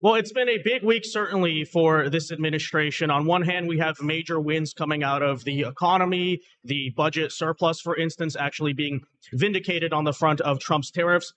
Well, it's been a big week, certainly, for this administration. On one hand, we have major wins coming out of the economy, the budget surplus, for instance, actually being vindicated on the front of Trump's tariffs.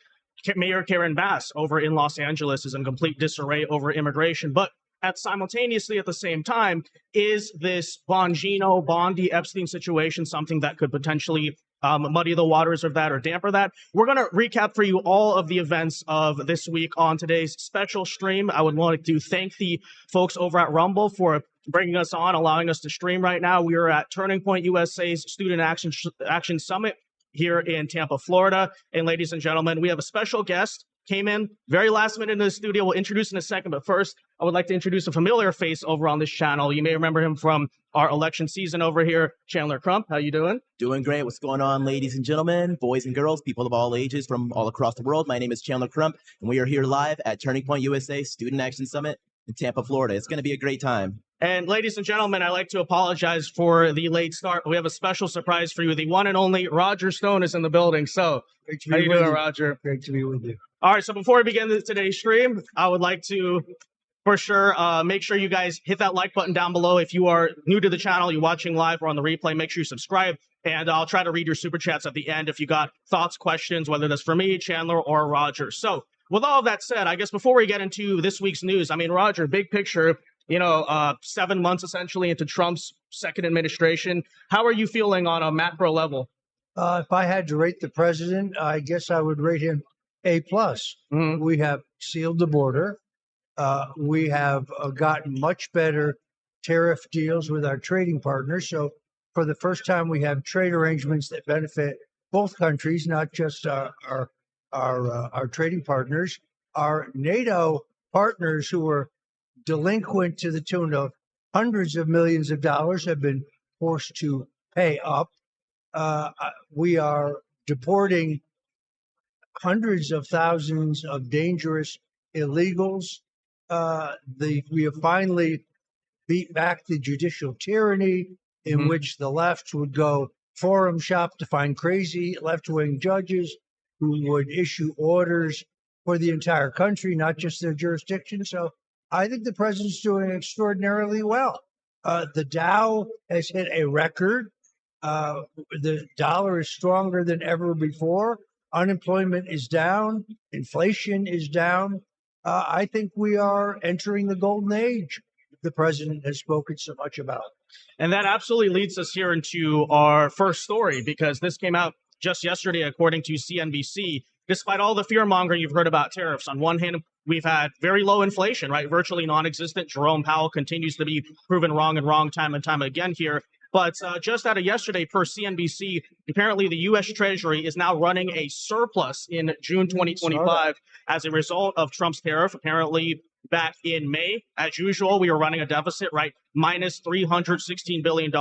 Mayor Karen Bass over in Los Angeles is in complete disarray over immigration. But simultaneously, at the same time, is this Bongino, Bondi, Epstein situation something that could potentially muddy the waters of that or damper that? We're going to recap for you all of the events of this week on today's special stream. I would like to thank the folks over at Rumble for bringing us on, allowing us to stream right now. We are at Turning Point USA's Student Action Summit here in Tampa, Florida. And ladies and gentlemen, we have a special guest. Came in very last minute in the studio. We'll introduce in a second, but first, I would like to introduce a familiar face over on this channel. You may remember him from our election season over here. Chandler Crump, how you doing? Doing great. What's going on, ladies and gentlemen, boys and girls, people of all ages from all across the world? My name is Chandler Crump, and we are here live at Turning Point USA Student Action Summit in Tampa, Florida. It's going to be a great time. And ladies and gentlemen, I'd like to apologize for the late start. We have a special surprise for you. The one and only Roger Stone is in the building. So, how you doing, Roger? Great to be with you. All right, so before we begin today's stream, I would like to, for sure, make sure you guys hit that like button down below. If you are new to the channel, you're watching live or on the replay, make sure you subscribe. And I'll try to read your super chats at the end if you got thoughts, questions, whether that's for me, Chandler, or Roger. So, with all of that said, I guess before we get into this week's news, I mean, Roger, big picture, 7 months essentially into Trump's second administration. How are you feeling on a macro level? If I had to rate the president, I guess I would rate him A+. Mm-hmm. We have sealed the border. We have gotten much better tariff deals with our trading partners. So for the first time, we have trade arrangements that benefit both countries, not just our trading partners. Our NATO partners who are delinquent to the tune of hundreds of millions of dollars have been forced to pay up. We are deporting hundreds of thousands of dangerous illegals. We have finally beat back the judicial tyranny in which the left would go forum shop to find crazy left-wing judges who would issue orders for the entire country, not just their jurisdiction. So I think the president's doing extraordinarily well. The Dow has hit a record. The dollar is stronger than ever before. Unemployment is down. Inflation is down. I think we are entering the golden age the president has spoken so much about. And that absolutely leads us here into our first story, because this came out just yesterday, according to CNBC. Despite all the fear-mongering you've heard about tariffs, on one hand, we've had very low inflation, right? Virtually non-existent. Jerome Powell continues to be proven wrong and wrong time and time again here. But just out of yesterday, per CNBC, apparently the U.S. Treasury is now running a surplus in June 2025 as a result of Trump's tariff. Apparently, back in May, as usual, we were running a deficit, right? Minus $316 billion.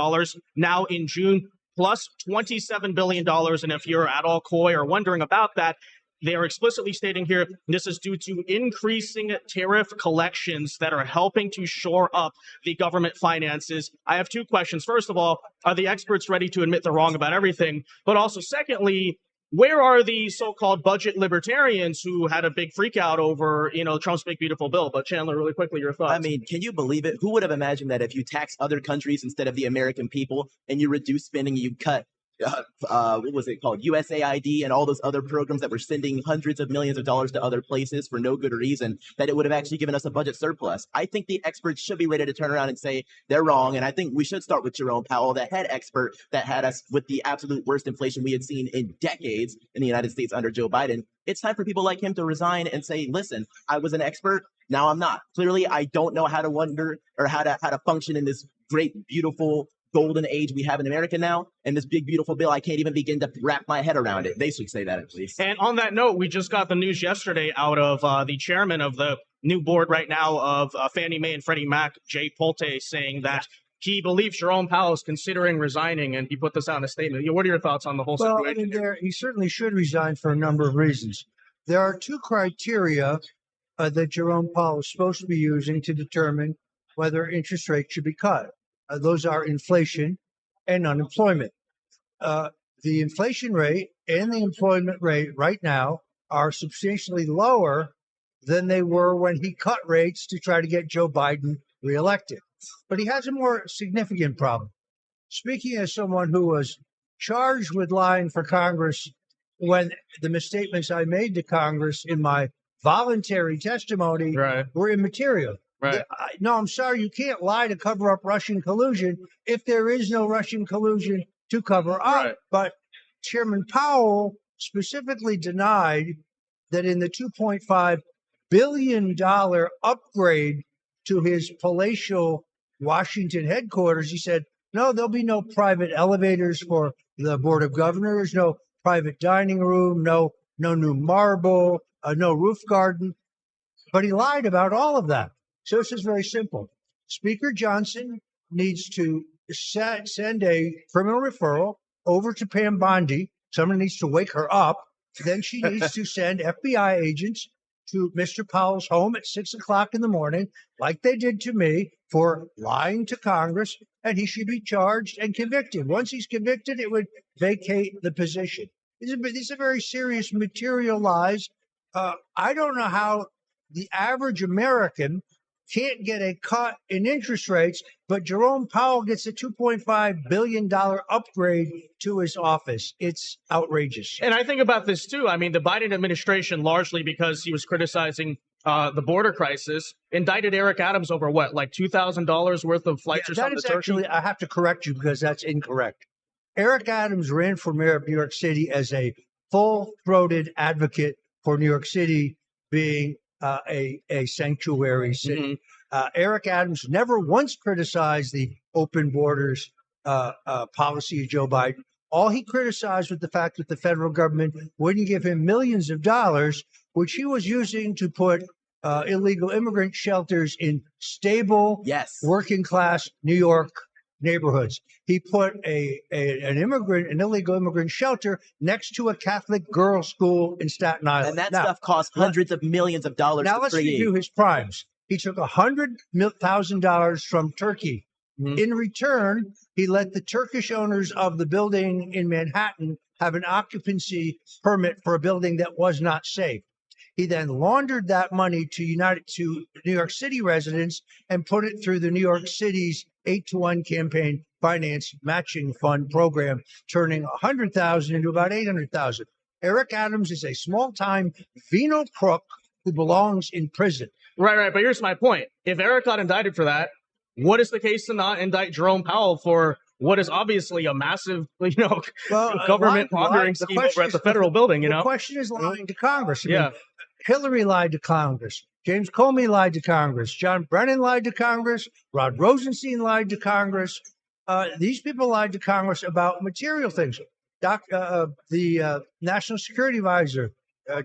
Now in June, plus $27 billion. And if you're at all coy or wondering about that, they are explicitly stating here, this is due to increasing tariff collections that are helping to shore up the government finances. I have two questions. First of all, are the experts ready to admit they're wrong about everything? But also, secondly, where are the so-called budget libertarians who had a big freak out over, Trump's big, beautiful bill? But Chandler, really quickly, your thoughts. I mean, can you believe it? Who would have imagined that if you tax other countries instead of the American people and you reduce spending, you cut what was it called, USAID and all those other programs that were sending hundreds of millions of dollars to other places for no good reason, that it would have actually given us a budget surplus? I think the experts should be ready to turn around and say they're wrong. And I think we should start with Jerome Powell, the head expert that had us with the absolute worst inflation we had seen in decades in the United States under Joe Biden. It's time for people like him to resign and say, listen, I was an expert. Now I'm not. Clearly, I don't know how to wonder or how to function in this great, beautiful, golden age we have in America now, and this big, beautiful bill, I can't even begin to wrap my head around it. They should say that, at least. And on that note, we just got the news yesterday out of the chairman of the new board right now of Fannie Mae and Freddie Mac, Jay Polte, saying that he believes Jerome Powell is considering resigning, and he put this out in a statement. What are your thoughts on the whole situation? Well, he certainly should resign for a number of reasons. There are two criteria that Jerome Powell is supposed to be using to determine whether interest rates should be cut. Those are inflation and unemployment. The inflation rate and the employment rate right now are substantially lower than they were when he cut rates to try to get Joe Biden reelected. But he has a more significant problem. Speaking as someone who was charged with lying for Congress when the misstatements I made to Congress in my voluntary testimony were immaterial. No, I'm sorry, you can't lie to cover up Russian collusion if there is no Russian collusion to cover up. But Chairman Powell specifically denied that in the $2.5 billion upgrade to his palatial Washington headquarters, he said, no, there'll be no private elevators for the Board of Governors, no private dining room, no new marble, no roof garden. But he lied about all of that. So this is very simple. Speaker Johnson needs to send a criminal referral over to Pam Bondi. Someone needs to wake her up. Then she needs to send FBI agents to Mr. Powell's home at 6 o'clock in the morning, like they did to me, for lying to Congress, and he should be charged and convicted. Once he's convicted, it would vacate the position. These are very serious material lies. I don't know how the average American can't get a cut in interest rates, but Jerome Powell gets a $2.5 billion upgrade to his office. It's outrageous. And I think about this too. I mean, the Biden administration, largely because he was criticizing the border crisis, indicted Eric Adams over what, like $2,000 worth of flights or something? That is actually, I have to correct you because that's incorrect. Eric Adams ran for mayor of New York City as a full-throated advocate for New York City being a sanctuary city. Eric Adams never once criticized the open borders policy of Joe Biden. All he criticized was the fact that the federal government wouldn't give him millions of dollars, which he was using to put illegal immigrant shelters in stable, working class New York neighborhoods. He put an illegal immigrant shelter next to a Catholic girls' school in Staten Island. And that stuff cost hundreds of millions of dollars now to let's create. review his crimes. He took $100,000 from Turkey. In return, he let the Turkish owners of the building in Manhattan have an occupancy permit for a building that was not safe. He then laundered that money to New York City residents and put it through the New York City's 8-to-1 campaign finance matching fund program, turning $100,000 into about $800,000. Eric Adams is a small-time venal crook who belongs in prison. Right. But here's my point. If Eric got indicted for that, what is the case to not indict Jerome Powell for what is obviously a massive, government laundering scheme over at the federal building? The question is lying to Congress. I mean, Hillary lied to Congress. James Comey lied to Congress. John Brennan lied to Congress. Rod Rosenstein lied to Congress. These people lied to Congress about material things. The National Security Advisor,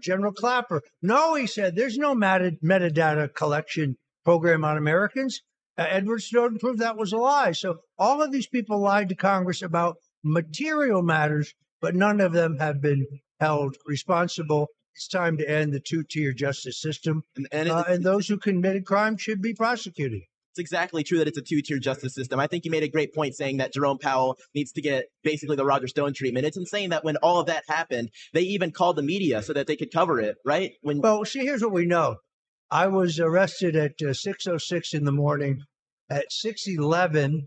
General Clapper. No, he said, there's no metadata collection program on Americans. Edward Snowden proved that was a lie. So all of these people lied to Congress about material matters, but none of them have been held responsible. It's time to end the two-tier justice system, and those who committed crime should be prosecuted. It's exactly true that it's a two-tier justice system. I think you made a great point saying that Jerome Powell needs to get basically the Roger Stone treatment. It's insane that when all of that happened, they even called the media so that they could cover it, right? Well, see, here's what we know. I was arrested at 6:06 in the morning. At 6:11,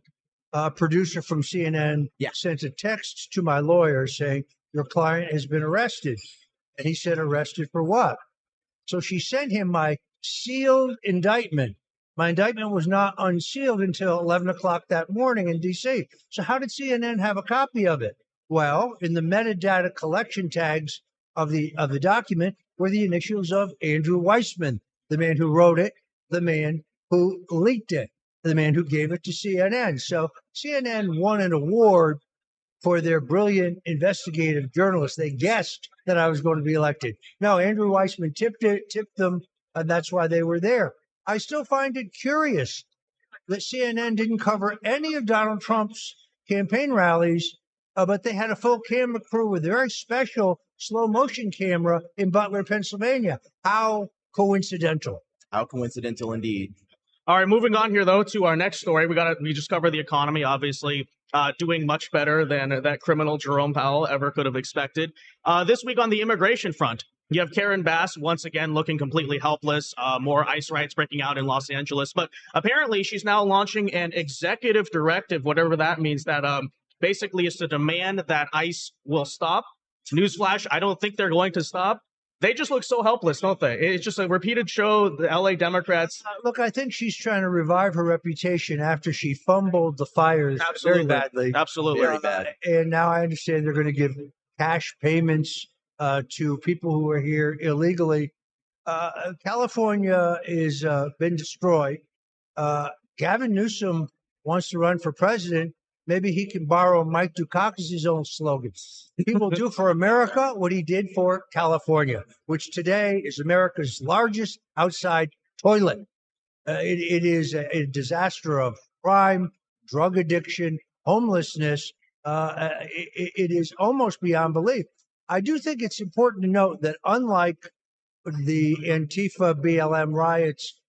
a producer from CNN sent a text to my lawyer saying, your client has been arrested. And he said, arrested for what? So she sent him my sealed indictment. My indictment was not unsealed until 11 o'clock that morning in D.C. So how did CNN have a copy of it? Well, in the metadata collection tags of the document were the initials of Andrew Weissman, the man who wrote it, the man who leaked it, the man who gave it to CNN. So CNN won an award for their brilliant investigative journalists. They guessed that I was going to be elected. No, Andrew Weissman tipped them, and that's why they were there. I still find it curious that CNN didn't cover any of Donald Trump's campaign rallies, but they had a full camera crew with a very special slow motion camera in Butler, Pennsylvania. How coincidental. How coincidental indeed. All right, moving on here, though, to our next story. We just covered the economy, obviously, doing much better than that criminal Jerome Powell ever could have expected. This week on the immigration front, You have Karen Bass once again looking completely helpless. More ICE riots breaking out in Los Angeles, but apparently she's now launching an executive directive, whatever that means. That basically is to demand that ICE will stop. Newsflash: I don't think they're going to stop. They just look so helpless, don't they? It's just a repeated show. The LA Democrats. Look, I think she's trying to revive her reputation after she fumbled the fires Absolutely. very badly. Absolutely. Very bad. And now I understand they're going to give cash payments to people who are here illegally. California is been destroyed. Gavin Newsom wants to run for president. Maybe he can borrow Mike Dukakis' own slogan. He will do for America what he did for California, which today is America's largest outside toilet. It is a disaster of crime, drug addiction, homelessness. It is almost beyond belief. I do think it's important to note that unlike the Antifa BLM riots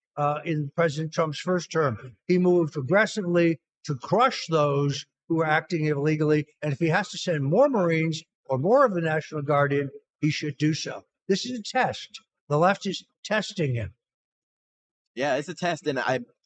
in President Trump's first term, he moved aggressively to crush those who are acting illegally. And if he has to send more Marines or more of the National Guard in, he should do so. This is a test. The left is testing him. Yeah, it's a test, and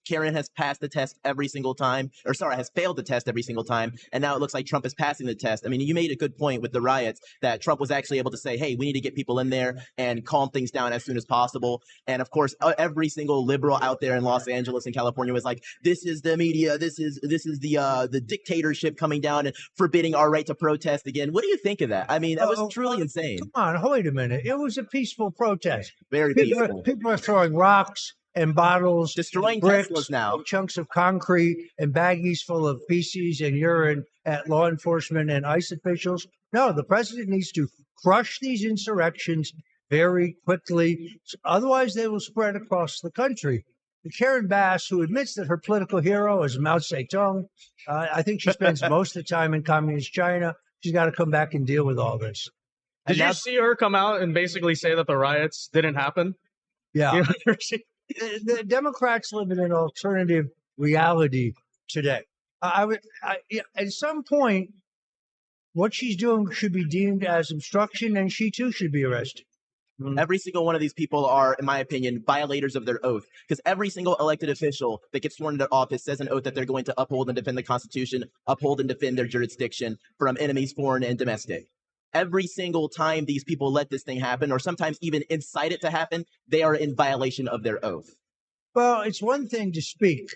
Karen has passed the test every single time, or sorry, has failed the test every single time, and now it looks like Trump is passing the test. I mean, you made a good point with the riots that Trump was actually able to say, hey, we need to get people in there and calm things down as soon as possible. And of course, every single liberal out there in Los Angeles and California was like, this is the media, this is the dictatorship coming down and forbidding our right to protest again. What do you think of that? I mean, that was truly insane. Come on, wait a minute. It was a peaceful protest. Very peaceful. People are throwing rocks and bottles, destroying bricks, Teslas now, chunks of concrete and baggies full of feces and urine at law enforcement and ICE officials. No, the president needs to crush these insurrections very quickly. Otherwise, they will spread across the country. Karen Bass, who admits that her political hero is Mao Zedong, I think she spends most of the time in communist China. She's got to come back and deal with all this. Did you see her come out and basically say that the riots didn't happen? Yeah. You know, the Democrats live in an alternative reality today. At some point, what she's doing should be deemed as obstruction, and she too should be arrested. Every single one of these people are, in my opinion, violators of their oath, because every single elected official that gets sworn into office says an oath that they're going to uphold and defend the Constitution, uphold and defend their jurisdiction from enemies, foreign and domestic. Every single time these people let this thing happen, or sometimes even incite it to happen, they are in violation of their oath. Well, it's one thing to speak.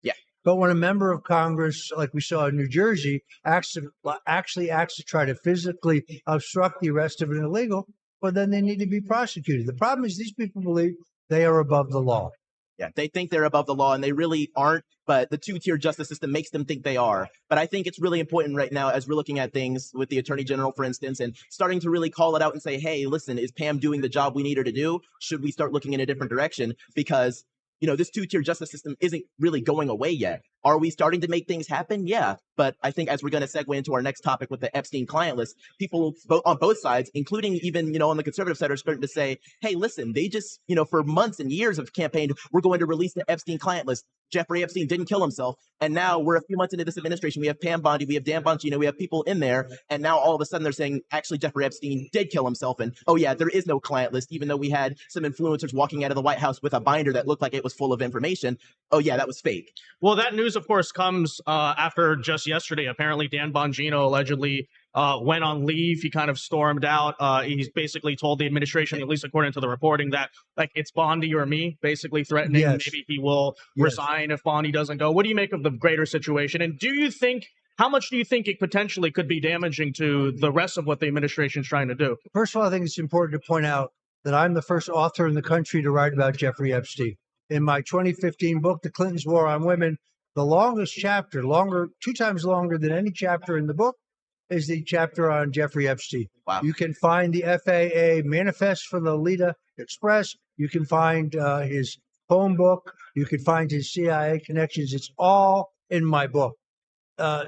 Yeah. But when a member of Congress, like we saw in New Jersey, actually acts to try to physically obstruct the arrest of an illegal, well, then they need to be prosecuted. The problem is these people believe they are above the law. Yeah, they think they're above the law, and they really aren't, but the two-tier justice system makes them think they are. But I think it's really important right now, as we're looking at things with the Attorney General, for instance, and starting to really call it out and say, hey, listen, is Pam doing the job we need her to do? Should we start looking in a different direction? Because, you know, this two-tier justice system isn't really going away yet. Are we starting to make things happen? Yeah. But I think as we're going to segue into our next topic with the Epstein client list, people on both sides, including even, you know, on the conservative side, are starting to say, hey, listen, they just, you know, for months and years have campaigned, we're going to release the Epstein client list. Jeffrey Epstein didn't kill himself. And now we're a few months into this administration. We have Pam Bondi, we have Dan Bongino, we have people in there. And now all of a sudden they're saying, actually, Jeffrey Epstein did kill himself. And oh, yeah, there is no client list, even though we had some influencers walking out of the White House with a binder that looked like it was full of information. Oh, yeah, that was fake. Well, that news, of course, comes after just yesterday. Apparently, Dan Bongino allegedly went on leave. He kind of stormed out. He's basically told the administration, at least according to the reporting, that like it's Bondi or me, basically threatening maybe he will resign if Bondi doesn't go. What do you make of the greater situation? And do you think, how much do you think it potentially could be damaging to the rest of what the administration is trying to do? First of all, I think it's important to point out that I'm the first author in the country to write about Jeffrey Epstein. In my 2015 book, The Clintons' War on Women, the longest chapter, two times longer than any chapter in the book, is the chapter on Jeffrey Epstein. Wow. You can find the FAA manifest for the Lolita Express. You can find his phone book. You can find his CIA connections. It's all in my book.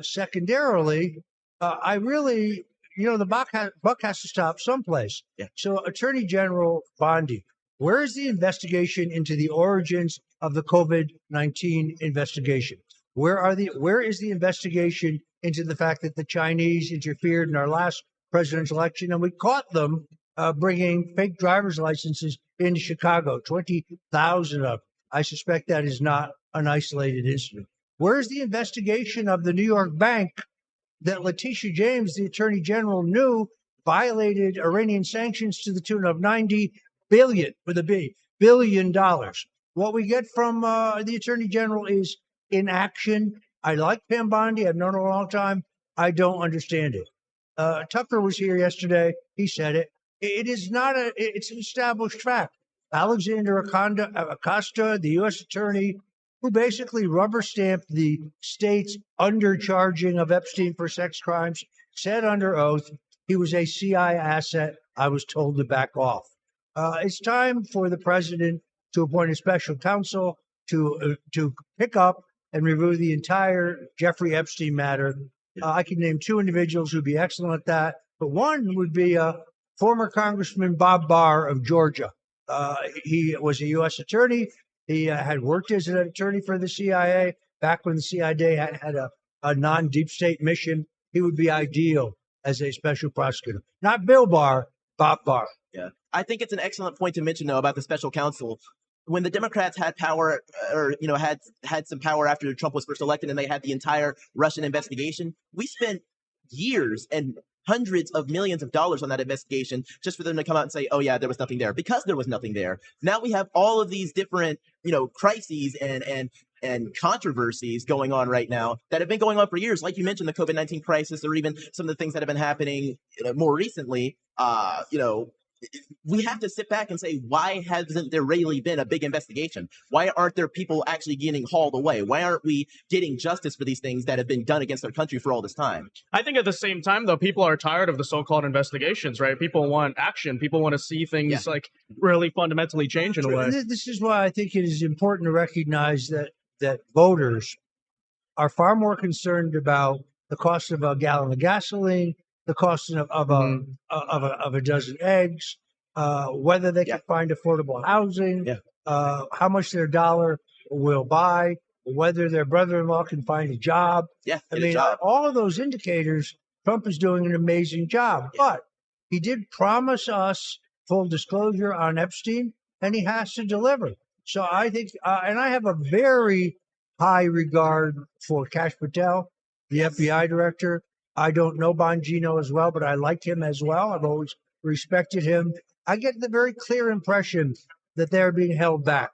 Secondarily, I really, you know, the buck has to stop someplace. Yeah. So Attorney General Bondi, where is the investigation into the origins of the COVID-19 investigation? Where is the investigation into the fact that the Chinese interfered in our last presidential election and we caught them bringing fake driver's licenses into Chicago, 20,000 of them. I suspect that is not an isolated incident. Where's the investigation of the New York bank that Letitia James, the Attorney General, knew violated Iranian sanctions to the tune of $90 billion, with a B, $billion. What we get from the Attorney General is inaction. I like Pam Bondi. I've known her a long time. I don't understand it. Tucker was here yesterday. He said it. It is not it's an established fact. Alexander Acosta, the U.S. Attorney, who basically rubber stamped the state's undercharging of Epstein for sex crimes, said under oath he was a CIA asset. I was told to back off. It's time for the president to appoint a special counsel to pick up and review the entire Jeffrey Epstein matter. I can name two individuals who'd be excellent at that, but one would be former Congressman Bob Barr of Georgia. He was a U.S. attorney. He had worked as an attorney for the CIA back when the CIA had a non-deep state mission. He would be ideal as a special prosecutor. Not Bill Barr, Bob Barr. Yeah, I think it's an excellent point to mention, though, about the special counsel. When the Democrats had power, or had some power after Trump was first elected, and they had the entire Russian investigation, we spent years and hundreds of millions of dollars on that investigation just for them to come out and say, oh yeah, there was nothing there, because there was nothing there. Now we have all of these different, crises and controversies going on right now that have been going on for years. Like you mentioned, the COVID-19 crisis, or even some of the things that have been happening more recently. We have to sit back and say, why hasn't there really been a big investigation? Why aren't there people actually getting hauled away? Why aren't we getting justice for these things that have been done against our country for all this time? I think at the same time, though, people are tired of the so-called investigations, right? People want action. People want to see things really fundamentally change in a way. This is why I think it is important to recognize that voters are far more concerned about the cost of a gallon of gasoline, the cost of a dozen eggs, whether they can find affordable housing, how much their dollar will buy, whether their brother-in-law can find a job. All of those indicators, Trump is doing an amazing job. But he did promise us full disclosure on Epstein, and he has to deliver. So I think, and I have a very high regard for Kash Patel, the FBI director. I don't know Bongino as well, but I like him as well. I've always respected him. I get the very clear impression that they're being held back.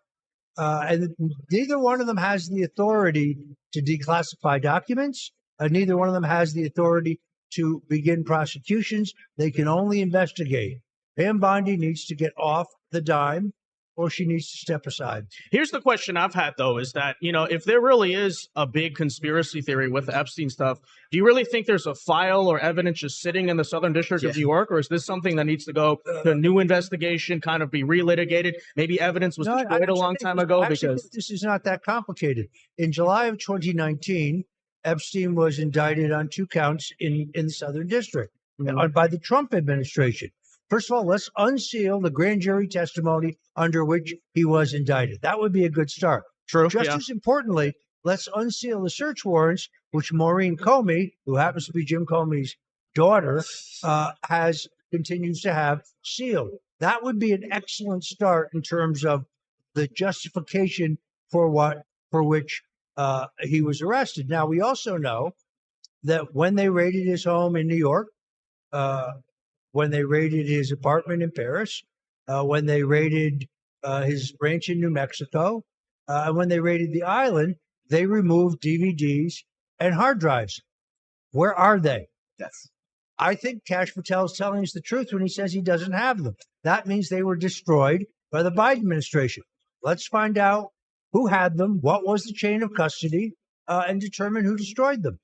And neither one of them has the authority to declassify documents. Neither one of them has the authority to begin prosecutions. They can only investigate. Pam Bondi needs to get off the dime, or she needs to step aside. Here's the question I've had, though, is that, if there really is a big conspiracy theory with the Epstein stuff, do you really think there's a file or evidence just sitting in the Southern District of New York, or is this something that needs to go to a new investigation, kind of be relitigated? Maybe evidence was destroyed a long time ago. Because this is not that complicated. In July of 2019, Epstein was indicted on 2 counts in the Southern District by the Trump administration. First of all, let's unseal the grand jury testimony under which he was indicted. That would be a good start. True. Just as importantly, let's unseal the search warrants, which Maureen Comey, who happens to be Jim Comey's daughter, continues to have sealed. That would be an excellent start in terms of the justification for which he was arrested. Now, we also know that when they raided his home in New York, when they raided his apartment in Paris, when they raided his ranch in New Mexico, and when they raided the island, they removed DVDs and hard drives. Where are they? Yes. I think Kash Patel is telling us the truth when he says he doesn't have them. That means they were destroyed by the Biden administration. Let's find out who had them, what was the chain of custody, and determine who destroyed them.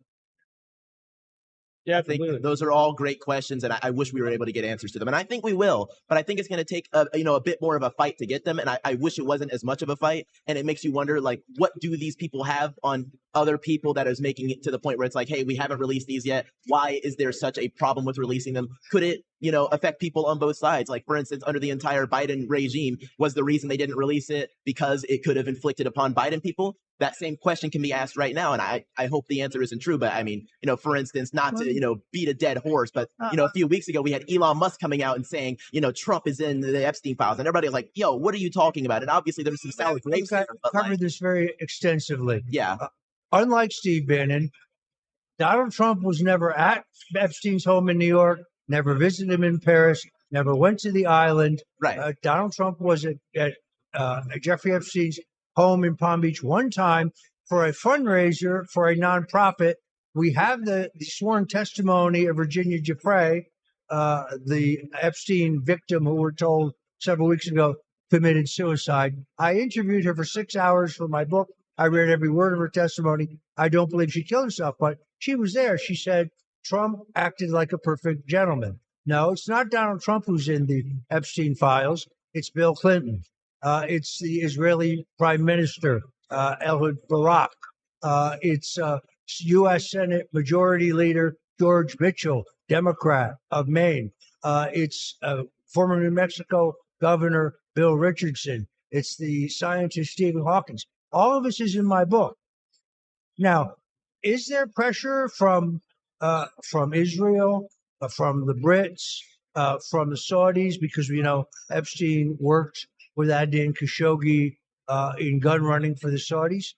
Yeah, I think those are all great questions, and I wish we were able to get answers to them. And I think we will, but I think it's going to take a bit more of a fight to get them. And I wish it wasn't as much of a fight. And it makes you wonder, like, what do these people have on other people that is making it to the point where it's like, hey, we haven't released these yet. Why is there such a problem with releasing them? Could it, affect people on both sides? Like, for instance, under the entire Biden regime, was the reason they didn't release it because it could have inflicted upon Biden people? That same question can be asked right now, and I hope the answer isn't true. But I mean, for instance, not to beat a dead horse, but a few weeks ago we had Elon Musk coming out and saying, Trump is in the Epstein files, and everybody was like, "Yo, what are you talking about?" And obviously there's some sour grapes here. But covered this very extensively. Yeah. Unlike Steve Bannon, Donald Trump was never at Epstein's home in New York, never visited him in Paris, never went to the island. Right. Donald Trump was at Jeffrey Epstein's home in Palm Beach one time for a fundraiser for a nonprofit. We have the sworn testimony of Virginia Giuffre, the Epstein victim who we're told several weeks ago committed suicide. I interviewed her for 6 hours for my book. I read every word of her testimony. I don't believe she killed herself, but she was there. She said Trump acted like a perfect gentleman. No, it's not Donald Trump who's in the Epstein files. It's Bill Clinton. It's the Israeli Prime Minister, Ehud Barak. It's U.S. Senate Majority Leader George Mitchell, Democrat of Maine. It's former New Mexico Governor Bill Richardson. It's the scientist Stephen Hawkins. All of this is in my book. Now, is there pressure from Israel, from the Brits, from the Saudis? Because we know Epstein worked with Adnan Khashoggi in gun running for the Saudis.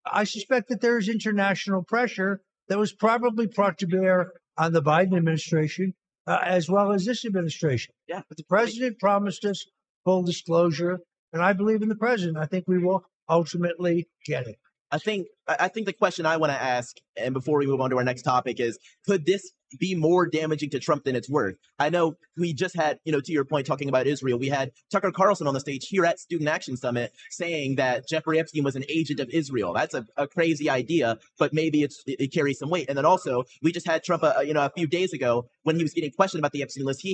I suspect that there is international pressure that was probably brought to bear on the Biden administration as well as this administration. Yeah. But the president promised us full disclosure, and I believe in the president. I think we will ultimately get it. I think the question I want to ask, and before we move on to our next topic, is could this be more damaging to Trump than it's worth? I know we just had, to your point, talking about Israel, we had Tucker Carlson on the stage here at Student Action Summit saying that Jeffrey Epstein was an agent of Israel. That's a crazy idea, but maybe it carries some weight. And then also, we just had Trump, a few days ago when he was getting questioned about the Epstein list.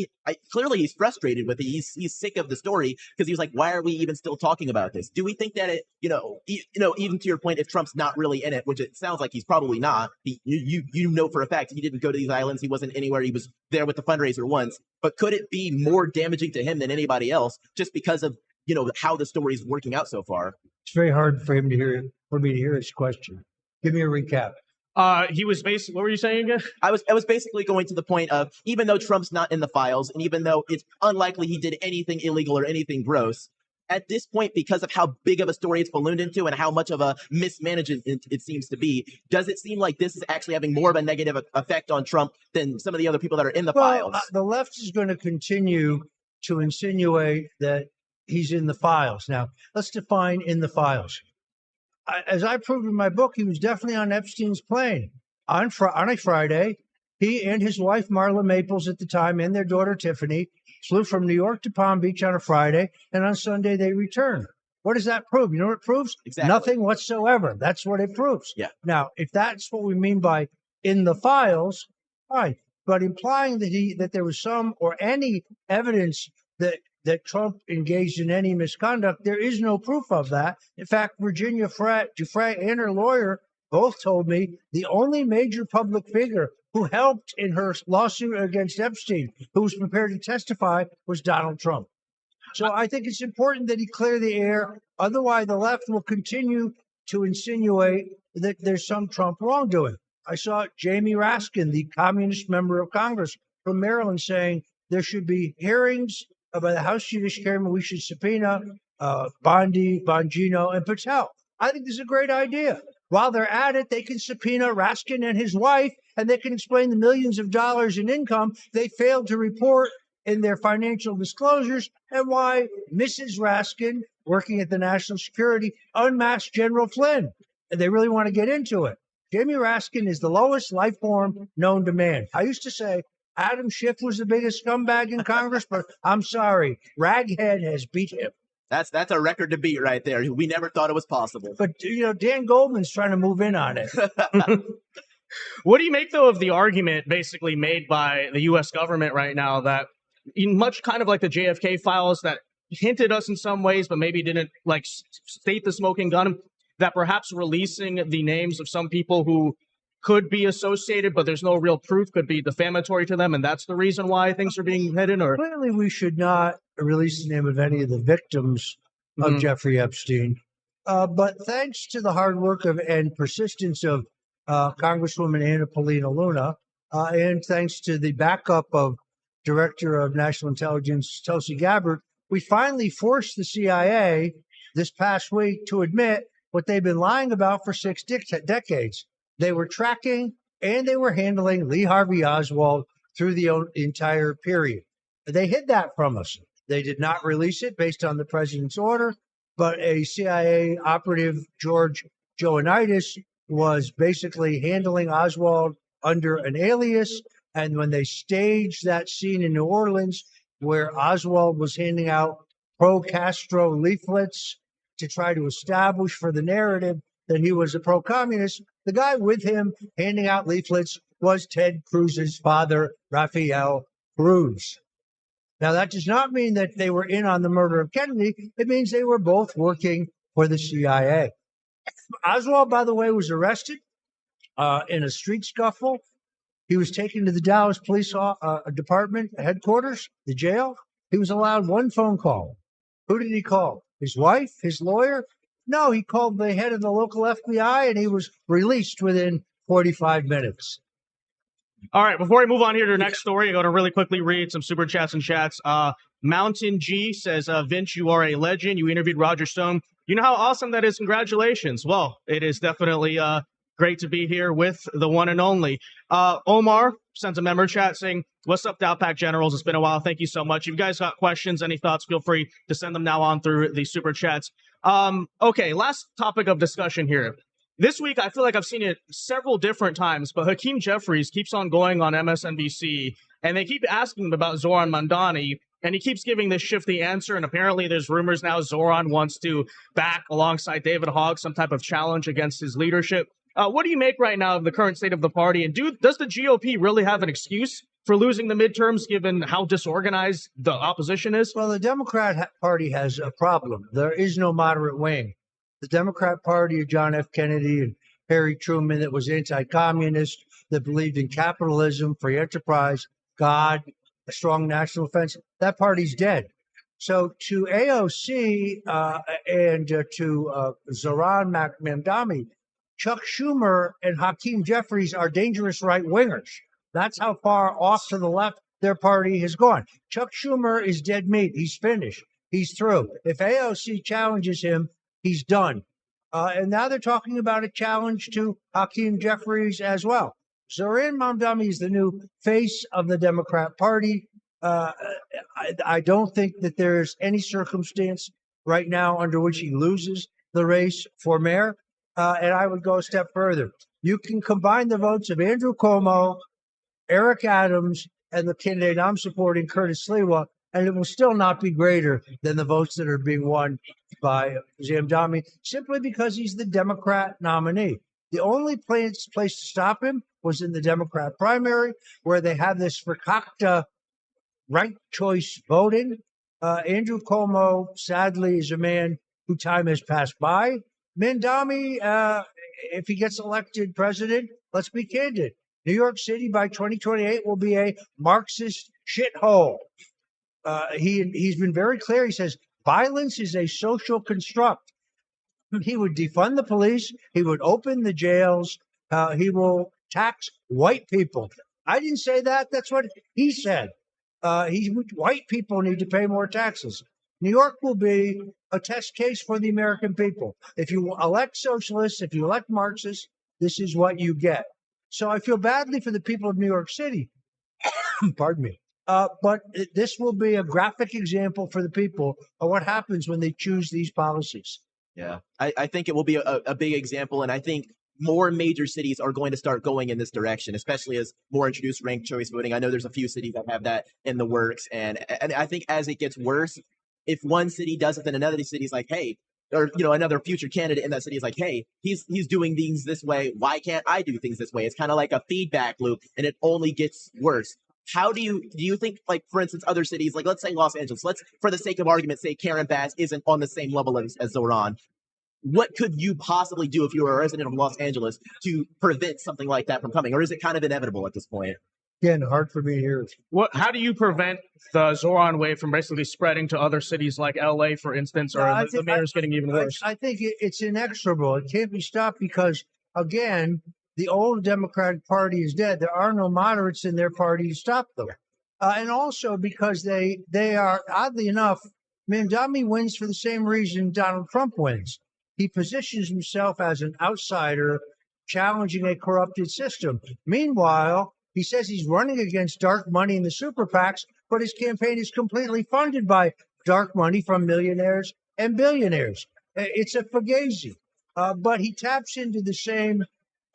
Clearly he's frustrated with it. He's sick of the story because he was like, why are we even still talking about this? Do we think that it, even to your point, if Trump's not really in it, which it sounds like he's probably not, you for a fact he didn't go to these islands, he wasn't anywhere, he was there with the fundraiser once, but could it be more damaging to him than anybody else just because of how the story is working out so far? It's very hard for me to hear his question. Give me a recap. He was basically, what were you saying again? I was basically going to the point of, even though Trump's not in the files, and even though it's unlikely he did anything illegal or anything gross, at this point, because of how big of a story it's ballooned into and how much of a mismanagement it seems to be, does it seem like this is actually having more of a negative effect on Trump than some of the other people that are in the files? The left is going to continue to insinuate that he's in the files. Now, let's define in the files. As I proved in my book, he was definitely on Epstein's plane. On a Friday, he and his wife, Marla Maples at the time, and their daughter, Tiffany, flew from New York to Palm Beach on a Friday, and on Sunday they returned. What does that prove? You know what it proves? Exactly. Nothing whatsoever. That's what it proves. Yeah. Now, if that's what we mean by in the files, fine. But implying that there was some or any evidence that Trump engaged in any misconduct, there is no proof of that. In fact, Virginia Giuffre and her lawyer both told me the only major public figure who helped in her lawsuit against Epstein, who was prepared to testify, was Donald Trump. So I think it's important that he clear the air. Otherwise, the left will continue to insinuate that there's some Trump wrongdoing. I saw Jamie Raskin, the communist member of Congress from Maryland, saying there should be hearings by the House Judiciary Committee. We should subpoena Bondi, Bongino, and Patel. I think this is a great idea. While they're at it, they can subpoena Raskin and his wife, and they can explain the millions of dollars in income they failed to report in their financial disclosures, and why Mrs. Raskin, working at the National Security, unmasked General Flynn. And they really want to get into it. Jamie Raskin is the lowest life form known to man. I used to say Adam Schiff was the biggest scumbag in Congress, but I'm sorry, Raghead has beat him. That's a record to beat right there. We never thought it was possible. But, Dan Goldman's trying to move in on it. What do you make, though, of the argument basically made by the U.S. government right now that much kind of like the JFK files that hinted us in some ways, but maybe didn't state the smoking gun? that perhaps releasing the names of some people who could be associated, but there's no real proof, could be defamatory to them, and that's the reason why things are being hidden? Or Clearly, we should not release the name of any of the victims of Jeffrey Epstein. But thanks to the hard work of and persistence of Congresswoman Anna Paulina Luna, and thanks to the backup of Director of National Intelligence Tulsi Gabbard, we finally forced the CIA this past week to admit what they've been lying about for 6 decades. They were tracking and they were handling Lee Harvey Oswald through the entire period. They hid that from us. They did not release it based on the president's order, but a CIA operative, George Joannitis, was basically handling Oswald under an alias. And when they staged that scene in New Orleans where Oswald was handing out pro-Castro leaflets to try to establish for the narrative that he was a pro-communist, the guy with him handing out leaflets was Ted Cruz's father, Rafael Cruz. Now, that does not mean that they were in on the murder of Kennedy. It means they were both working for the CIA. Oswald, by the way, was arrested in a street scuffle. He was taken to the Dallas Police Department headquarters, the jail. He was allowed one phone call. Who did he call? His wife? His lawyer? No, he called the head of the local FBI, and he was released within 45 minutes. All right, before we move on here to the next story, I'm going to really quickly read some super chats and chats. Mountain G says, Vince, you are a legend. You interviewed Roger Stone. You know how awesome that is? Congratulations. Well, it is definitely great to be here with the one and only. Omar sends a member chat saying, what's up, Dowpack Generals? It's been a while. Thank you so much. If you guys got questions, any thoughts, feel free to send them now on through the super chats. Okay, last topic of discussion here. This week, I feel like I've seen it several different times, but Hakeem Jeffries keeps on going on MSNBC, and they keep asking him about Zoran Mandani, and he keeps giving this shifty answer, and apparently there's rumors now Zoran wants to back alongside David Hogg some type of challenge against his leadership. What do you make right now of the current state of the party, and does the GOP really have an excuse for losing the midterms given how disorganized the opposition is? Well, the Democrat Party has a problem. There is no moderate wing. The Democrat Party of John F. Kennedy and Harry Truman that was anti-communist, that believed in capitalism, free enterprise, God, a strong national defense, that party's dead. So to AOC and to Zoran Mamdani, Chuck Schumer and Hakeem Jeffries are dangerous right-wingers. That's how far off to the left their party has gone. Chuck Schumer is dead meat. He's finished. He's through. If AOC challenges him, he's done. And now they're talking about a challenge to Hakeem Jeffries as well. Zoran Mamdani is the new face of the Democrat Party. I don't think that there's any circumstance right now under which he loses the race for mayor. And I would go a step further. You can combine the votes of Andrew Cuomo, Eric Adams, and the candidate I'm supporting, Curtis Sliwa, and it will still not be greater than the votes that are being won by Mamdani, simply because he's the Democrat nominee. The only place to stop him was in the Democrat primary, where they have this verkakta right choice voting. Andrew Cuomo, sadly, is a man whose time has passed by. Mamdani, if he gets elected president, let's be candid. New York City by 2028 will be a Marxist shithole. He's been very clear. He says violence is a social construct. He would defund the police. He would open the jails. He will tax white people. I didn't say that. That's what he said. White people need to pay more taxes. New York will be a test case for the American people. If you elect socialists, if you elect Marxists, this is what you get. So I feel badly for the people of New York City. Pardon me. But this will be a graphic example for the people of what happens when they choose these policies. Yeah, I think it will be a big example. And I think more major cities are going to start going in this direction, especially as more introduce ranked choice voting. I know there's a few cities that have that in the works. And I think as it gets worse, if one city does it, then another city's like, hey, or, you know, another future candidate in that city is like, hey, he's doing things this way. Why can't I do things this way? It's kind of like a feedback loop, and it only gets worse. How do you think, like, for instance, other cities, like, let's say Los Angeles, let's, for the sake of argument, say Karen Bass isn't on the same level as Zoran. what could you possibly do if you were a resident of Los Angeles to prevent something like that from coming? Or is it kind of inevitable at this point? Again, hard for me to hear. How do you prevent the Zoran wave from basically spreading to other cities like LA, for instance, or the mayor's getting even worse? I think it's inexorable. It can't be stopped because, again, the old Democratic Party is dead. There are no moderates in their party to stop them. And also because they are, oddly enough, Mamdani wins for the same reason Donald Trump wins. He positions himself as an outsider challenging a corrupted system. Meanwhile, he says he's running against dark money in the super PACs, but his campaign is completely funded by dark money from millionaires and billionaires. It's a fugazi. But he taps into the same,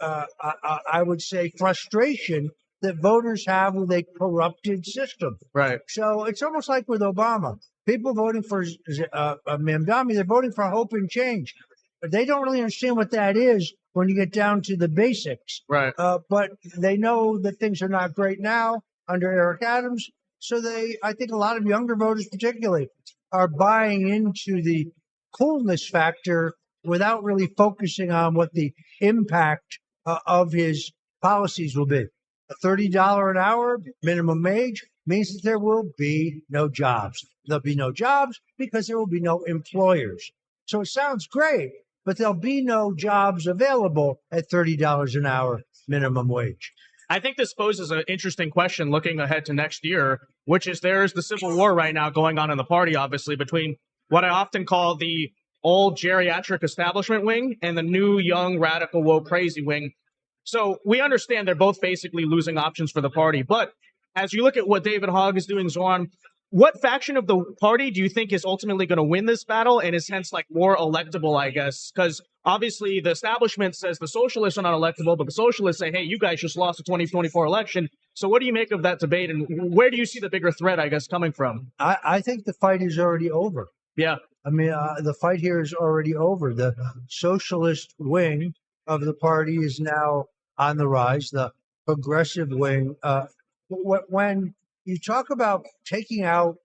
I would say, frustration that voters have with a corrupted system. Right. So it's almost like with Obama. People voting for Mamdani, they're voting for hope and change. But they don't really understand what that is when you get down to the basics. Right. But they know that things are not great now under Eric Adams. So I think a lot of younger voters particularly are buying into the coolness factor without really focusing on what the impact of his policies will be. A $30 an hour minimum wage means that there will be no jobs. There'll be no jobs because there will be no employers. So it sounds great, but there'll be no jobs available at $30 an hour minimum wage. I think this poses an interesting question looking ahead to next year, which is there's the civil war right now going on in the party, obviously, between what I often call the old geriatric establishment wing and the new, young, radical, woke, crazy wing. So we understand they're both basically losing options for the party. But as you look at what David Hogg is doing, Zoran, what faction of the party do you think is ultimately going to win this battle and is hence like more electable, I guess? Because obviously the establishment says the socialists are not electable, but the socialists say, hey, you guys just lost the 2024 election. So what do you make of that debate? And where do you see the bigger threat, I guess, coming from? I think the fight is already over. Yeah. I mean, the fight here is already over. The socialist wing of the party is now on the rise. The progressive wing, when you talk about taking out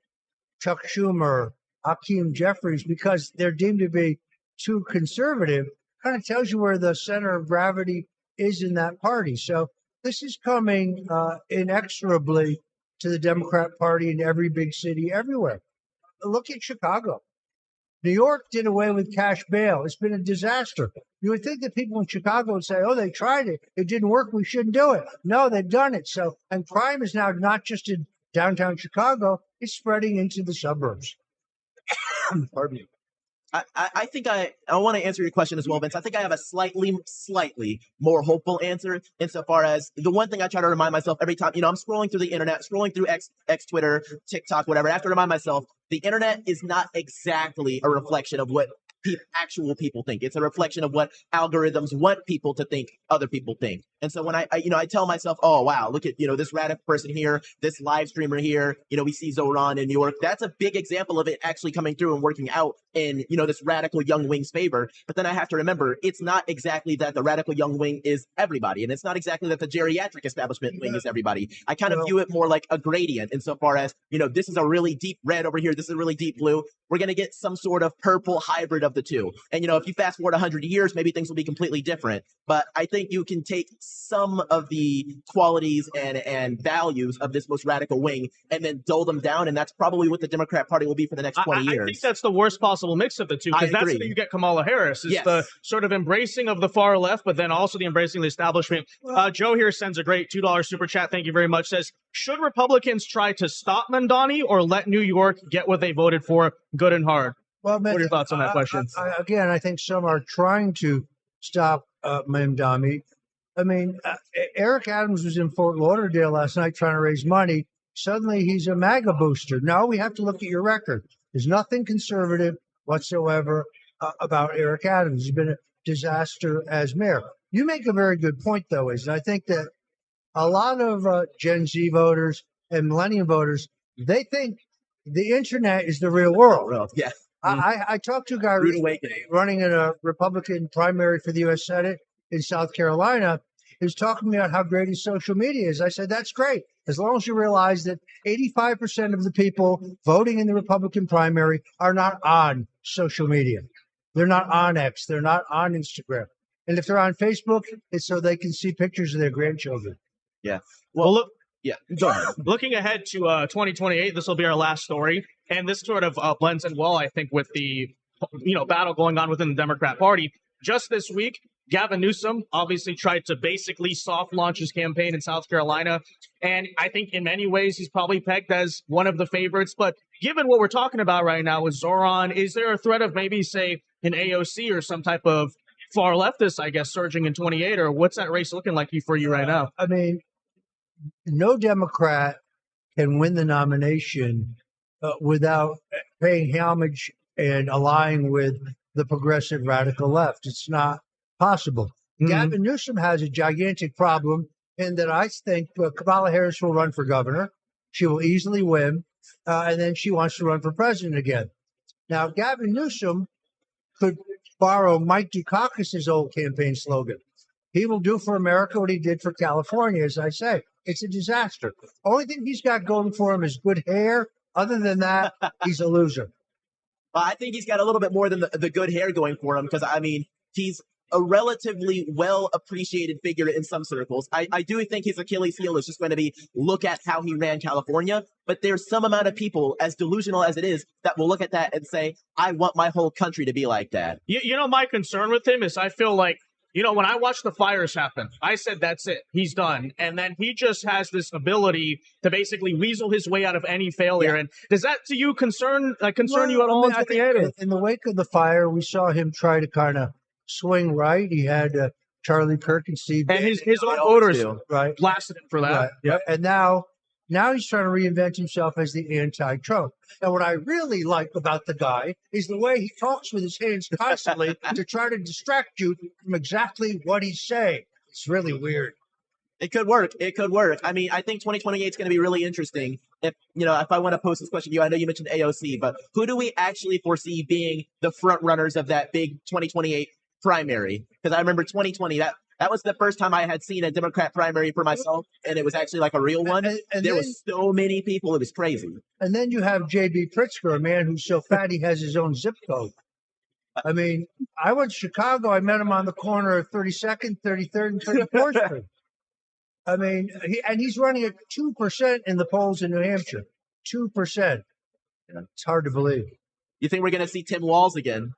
Chuck Schumer, Hakeem Jeffries, because they're deemed to be too conservative, kind of tells you where the center of gravity is in that party. So this is coming inexorably to the Democrat Party in every big city everywhere. Look at Chicago. New York did away with cash bail. It's been a disaster. You would think that people in Chicago would say, oh, they tried it. It didn't work. We shouldn't do it. No, they've done it. So, and crime is now not just in downtown Chicago, it's spreading into the suburbs. Pardon me. I think I want to answer your question as well, Vince. I think I have a slightly more hopeful answer insofar as the one thing I try to remind myself every time, I'm scrolling through the internet, scrolling through X, Twitter, TikTok, whatever. I have to remind myself the internet is not exactly a reflection of what actual people think. It's a reflection of what algorithms want people to think other people think. And so when I tell myself, oh, wow, look at, this radical person here, this live streamer here, we see Zoran in New York. That's a big example of it actually coming through and working out in, this radical young wing's favor. But then I have to remember, it's not exactly that the radical young wing is everybody. And it's not exactly that the geriatric establishment wing is everybody. I kind of view it more like a gradient insofar as, this is a really deep red over here. This is a really deep blue. We're going to get some sort of purple hybrid of the two. And, if you fast forward 100 years, maybe things will be completely different. But I think you can take some of the qualities and values of this most radical wing and then dull them down. And that's probably what the Democrat Party will be for the next 20 years. I think that's the worst possible mix of the two, because that's where you get Kamala Harris. It's the sort of embracing of the far left, but then also the embracing of the establishment. Joe here sends a great $2 super chat. Thank you very much. Says, should Republicans try to stop Mamdani or let New York get what they voted for good and hard? Well, what are your thoughts on that question? Again, I think some are trying to stop Mamdani. I mean, Eric Adams was in Fort Lauderdale last night trying to raise money. Suddenly he's a MAGA booster. No, we have to look at your record. There's nothing conservative whatsoever about Eric Adams. He's been a disaster as mayor. You make a very good point, though, and I think that a lot of Gen Z voters and millennium voters, they think the internet is the real world. Yeah. I talked to a guy running in a Republican primary for the U.S. Senate in South Carolina. He was talking to me about how great his social media is. I said, that's great, as long as you realize that 85% of the people voting in the Republican primary are not on social media. They're not on X. They're not on Instagram. And if they're on Facebook, it's so they can see pictures of their grandchildren. Yeah. Well, look, Yeah. Go ahead. looking ahead to 2028, this will be our last story, and this sort of blends in well, I think, with the battle going on within the Democrat Party. Just this week, Gavin Newsom obviously tried to basically soft launch his campaign in South Carolina, and I think in many ways he's probably pegged as one of the favorites. But given what we're talking about right now with Zoran, is there a threat of maybe, say, an AOC or some type of far leftist, I guess, surging in 28, or what's that race looking like for you right now? I mean, no Democrat can win the nomination without paying homage and allying with the progressive radical left. It's not possible. Gavin Newsom has a gigantic problem in that I think Kamala Harris will run for governor. She will easily win, and then she wants to run for president again. Now, Gavin Newsom could borrow Mike Dukakis' old campaign slogan. He will do for America what he did for California, as I say. It's a disaster. Only thing he's got going for him is good hair. Other than that, he's a loser. I think he's got a little bit more than the good hair going for him because, I mean, he's a relatively well-appreciated figure in some circles. I do think his Achilles heel is just going to be look at how he ran California, but there's some amount of people, as delusional as it is, that will look at that and say, I want my whole country to be like that. My concern with him is I feel like, when I watched the fires happen, I said, that's it. He's done. And then he just has this ability to basically weasel his way out of any failure. Yeah. And does that, to you, concern you at all? I think in the wake of the fire, we saw him try to kind of swing right. He had Charlie Kirk and Steve. And his own voters blasted him for that. Right. Yep. And now he's trying to reinvent himself as the anti-Trump. And what I really like about the guy is the way he talks with his hands constantly to try to distract you from exactly what he's saying. It's really weird. It could work. I mean, I think 2028 is going to be really interesting. If I want to pose this question to you, I know you mentioned AOC, but who do we actually foresee being the front runners of that big 2028 primary? Because I remember 2020, that was the first time I had seen a Democrat primary for myself, and it was actually like a real one. And there was so many people. It was crazy. And then you have J.B. Pritzker, a man who's so fat he has his own zip code. I mean, I went to Chicago. I met him on the corner of 32nd, 33rd, and 34th Street. I mean, he's running at 2% in the polls in New Hampshire. 2%. It's hard to believe. You think we're going to see Tim Walz again?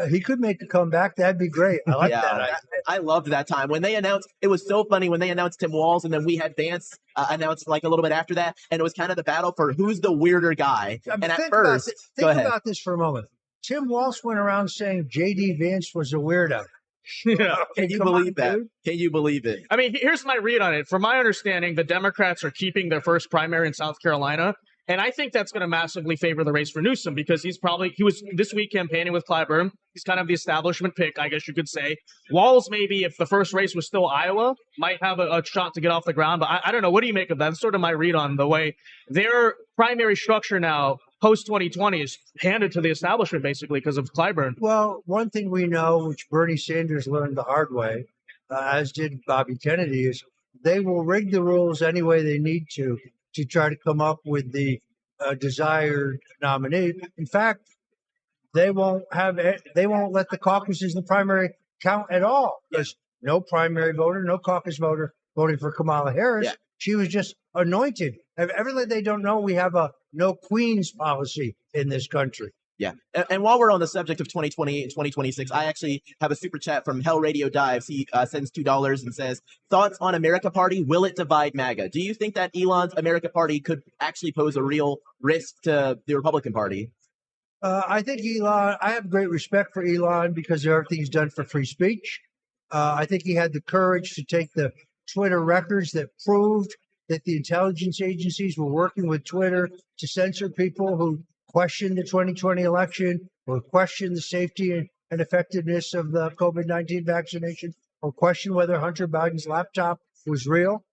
He could make a comeback. That'd be great. I like that. I loved that time when they announced. It was so funny when they announced Tim Walz, and then we had Vance announced like a little bit after that, and it was kind of the battle for who's the weirder guy. And at first, think about this for a moment. Tim Walz went around saying J.D. Vance was a weirdo. Yeah. Can you believe that? Can you believe it? I mean, here's my read on it. From my understanding, the Democrats are keeping their first primary in South Carolina. And I think that's going to massively favor the race for Newsom because he was this week campaigning with Clyburn. He's kind of the establishment pick, I guess you could say. Walz, maybe if the first race was still Iowa, might have a shot to get off the ground. But I don't know. What do you make of that? That's sort of my read on the way their primary structure now, post 2020, is handed to the establishment basically because of Clyburn. Well, one thing we know, which Bernie Sanders learned the hard way, as did Bobby Kennedy, is they will rig the rules any way they need to try to come up with the desired nominee. In fact, they won't let the caucuses, the primary, count at all. There's no primary voter, no caucus voter voting for Kamala Harris. Yeah. She was just anointed. Evidently, they don't know we have a no queens policy in this country. Yeah. And while we're on the subject of 2028 and 2026, I actually have a super chat from Hell Radio Dives. He sends $2 and says, thoughts on America Party? Will it divide MAGA? Do you think that Elon's America Party could actually pose a real risk to the Republican Party? I think Elon, I have great respect for Elon because of everything he's done for free speech. I think he had the courage to take the Twitter records that proved that the intelligence agencies were working with Twitter to censor people who question the 2020 election or question the safety and effectiveness of the COVID-19 vaccination or question whether Hunter Biden's laptop was real.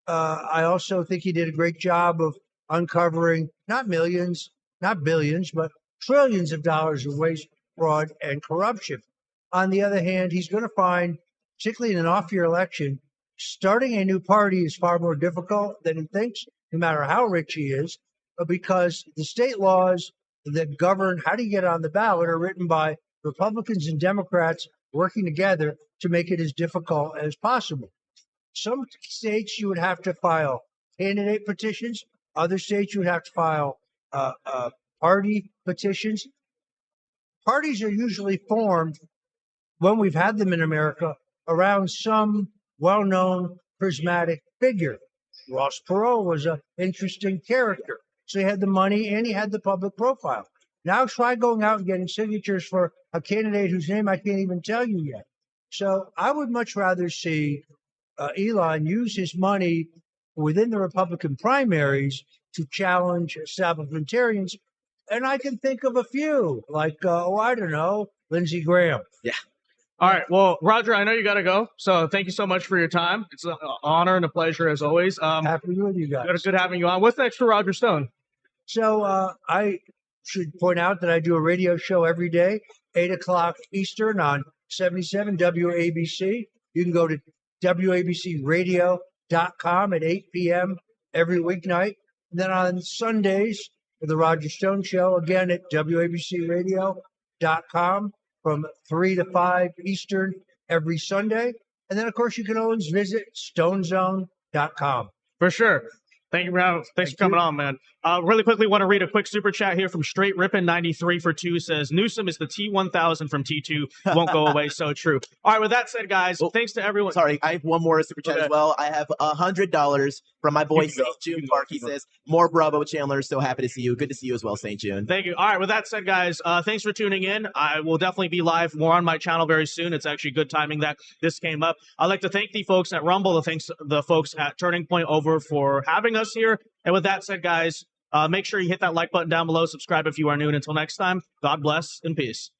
I also think he did a great job of uncovering not millions, not billions, but trillions of dollars of waste, fraud, and corruption. On the other hand, he's going to find, particularly in an off-year election, starting a new party is far more difficult than he thinks, no matter how rich he is, because the state laws that govern how to get on the ballot are written by Republicans and Democrats working together to make it as difficult as possible. Some states you would have to file candidate petitions. Other states you would have to file party petitions. Parties are usually formed, when we've had them in America, around some well-known charismatic figure. Ross Perot was an interesting character. So he had the money and he had the public profile. Now try going out and getting signatures for a candidate whose name I can't even tell you yet. So I would much rather see Elon use his money within the Republican primaries to challenge establishmentarians. And I can think of a few, like, I don't know, Lindsey Graham. Yeah. All right. Well, Roger, I know you got to go. So thank you so much for your time. It's an honor and a pleasure as always. Happy with you guys. Good having you on. What's next for Roger Stone? So I should point out that I do a radio show every day, 8 o'clock Eastern on 77 WABC. You can go to WABCradio.com at 8 p.m. every weeknight. And then on Sundays, for the Roger Stone Show, again at WABCradio.com from 3 to 5 Eastern every Sunday. And then, of course, you can always visit stonezone.com. For sure. Thanks for coming on, man. Really quickly, want to read a quick super chat here from Straight Rippin 93 for 2. Says Newsom is the T1000 from T2. Won't go away. So true. All right. With that said, guys, thanks to everyone. Sorry, I have one more super chat as well. I have $100 from my boy St. June Park. He says, "More Bravo, Chandler. So happy to see you. Good to see you as well, St. June." Thank you. All right. With that said, guys, thanks for tuning in. I will definitely be live more on my channel very soon. It's actually good timing that this came up. I'd like to thank the folks at Rumble, the folks at Turning Point Over for having us here. And with that said, guys, make sure you hit that like button down below. Subscribe if you are new. And until next time, God bless and peace.